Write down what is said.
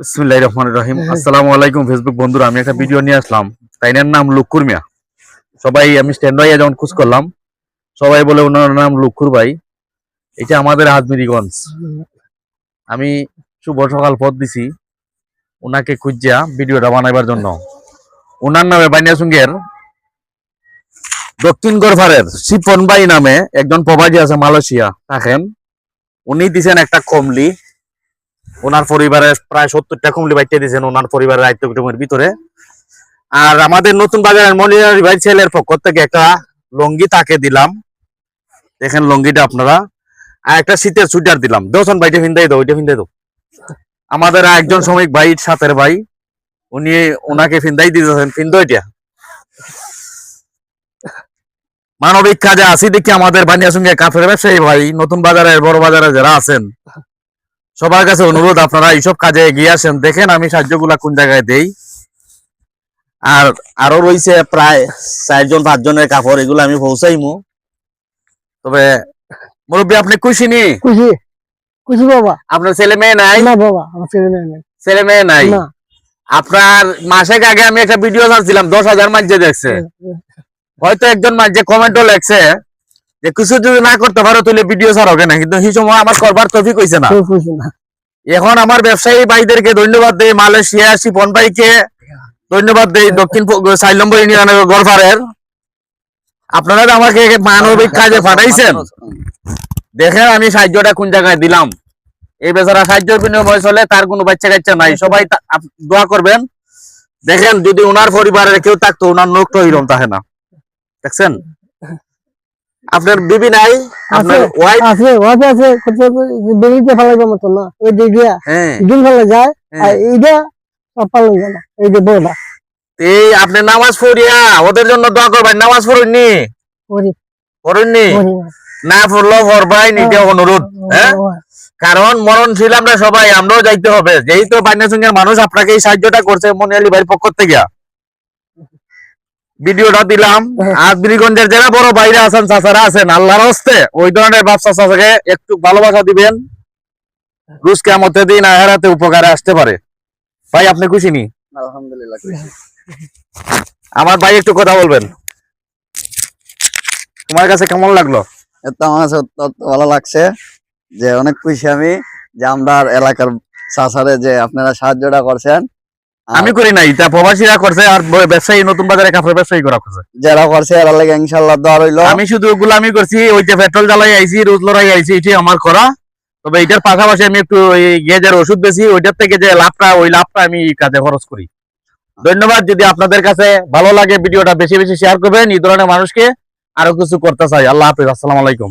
বিসমিল্লাহির রহমানির রহিম। আসসালামু আলাইকুম ফেসবুক বন্ধুরা, আমি একটা ভিডিও নিয়ে আসলাম। তাইনার নাম লুকুর মিয়া। সবাই আমি স্ট্যান্ড বাইয়ে যখন খোঁজ করলাম, সবাই বলে ওনার নাম লুকুর ভাই। এটা আমাদের আজমিরিগঞ্জ। আমি শুভ সকাল পথ দিছি ওনাকে খুঁজিয়া ভিডিওটা বানাইবার জন্য। ওনার নামে বাইনাসুঙ্গের দক্ষিণ গড়ফারের শিপন ভাই নামে একজন প্রবাসী আছে, মালয়েশিয়া থাকেন। উনি দিছেন একটা কমলি, ওনার পরিবারের প্রায় 70টা কমলি বাইতে দিয়েছেন ওনার পরিবারের আয়ত্ত কুটুমের ভিতরে। আর আমাদের নতুন বাজারের মনিরারি ভাই ছেলের পক্ষ থেকে একটা লঙ্গি তাকে দিলাম, দেখেন লঙ্গিটা আপনারা। আর একটা শীতের সুইটার দিলাম। দোষণ ভাইটা ফিন্দাই দাও, ওইটা ফিন্দাই দাও। আমাদের একজন শ্রমিক ভাই, সাথের ভাই, উনি ওনাকে ফিন্দাই দিতেছেন। ফিন্দো এটা মানবিক কাজে আসি দেখি আমাদের বানিয়ার সঙ্গে কাফের ব্যবসায়ী ভাই, নতুন বাজারের বড় বাজারে যারা আছেন সবার কাছে অনুরোধ, আপনারা এইসব কাজে এগিয়ে আসেন। দেখেন আমি সাহায্যগুলা কোন জায়গায় দেই। আর আরো রয়েছে প্রায় 4-5 জনের কাপড়, এগুলো আমি পৌঁছাইমু। তবে মুরব্বী, আপনি খুশি নি? খুশি খুশি বাবা। আপনার ছেলে মেয়ে নাই? না বাবা, আমার ছেলে মেয়ে নেই। ছেলে মেয়ে নাই? না। আপনার মাসেক আগে আমি একটা ভিডিও ছাড়ছিলাম, 10,000 মাঝে দেখছে। হয়তো একজন মাঝে কমেন্টও লেখছে যে কিছু যদি না করতে পারো তাহলে ভিডিও ছাড়ো কেন, কিন্তু সেই সময় আমার করবার তৌফিক হইছে না। এখন আমার ব্যবসায়ী ভাইদেরকে ধন্যবাদ দেই, মালয়েশিয়া শিপন ভাইকে ধন্যবাদ দেই, দক্ষিণ 4 নম্বর ইউনিয়নের গড়ফারের। আপনারা আমাকে মানবিক কাজে পাঠাইছেন। দেখেন আমি সাহায্যটা কোন জায়গায় দিলাম। এই বেচারা সাহায্যের বিনিময় চলে, তার কোনো বাচ্চা কাচ্চা নাই। সবাই দোয়া করবেন। দেখেন যদি ওনার পরিবারের কেউ থাকতো, ওনার নোখটা হইরম থাকে না। দেখছেন? আপনার বিবি নাই? আপনার ওয়াইফ আছে? ওয়াইফ আছে, বেরিতে ফেলাইবার মতো না। ওই দিকে দুল ফেলে যায়, আর এইটা সব পালন যায় না। এই যে বড়টা, এই আপনি নামাজ পড়িয়া ওদের জন্য দোয়া করবেন। নামাজ পড়েননি? পড়েননি? না পড়লো পড়বাই, নিতে অনুরোধ। হ্যাঁ, কারণ মরণশীল আমরা সবাই, আমরাও যাইতে হবে। যেহেতু বান্যাসঙ্গের মানুষ আপনাকে এই সাহায্যটা করছে মনি আলী ভাইয়ের পক্ষ থেকে, ভিডিওটা দিলাম। আজমিরগঞ্জের যারা বড় বাইরে আছেন, চাচারা আছেন, আল্লাহর হস্তে ওই ধরনের ব্যবসা চাচাকে একটু ভালোবাসা দিবেন। রুজ কিয়ামতের দিন আখিরাতে উপকারে আসতে পারে। ভাই আপনি খুশি নি? আলহামদুলিল্লাহ খুশি। আমার ভাই একটু কথা বলবেন। তোমার কাছে কেমন লাগলো? আমার কাছে অত্যন্ত ভালো লাগছে, যে অনেক খুশি আমি যে আমরা এলাকার চাচারে যে আপনারা সাহায্যটা করছেন। আমি করি নাই, তা প্রবাসীরা করছে, আর ব্যবসায়ী নতুন বাজারে কাপড় ব্যবসায়ী করা করছে। যারা করছে এরা লাগে ইনশাআল্লাহ দোয়া রইলো। আমি শুধু গোলামি করছি, ওই যে পেট্রোল জ্বালাই আইছি, রোজ লড়াই আইছি, এটাই আমার করা। তবে এটার পাশাপাশি আমি একটু গেজের ওষুধ বেশি, ওইটার থেকে যে লাভটা, ওই লাভটা আমি কাজে খরচ করি। ধন্যবাদ। যদি আপনাদের কাছে ভালো লাগে ভিডিওটা বেশি বেশি শেয়ার করবেন, এই ধরনের মানুষকে আরো কিছু করতে চাই। আল্লাহ হাফিজ, আসসালামু আলাইকুম।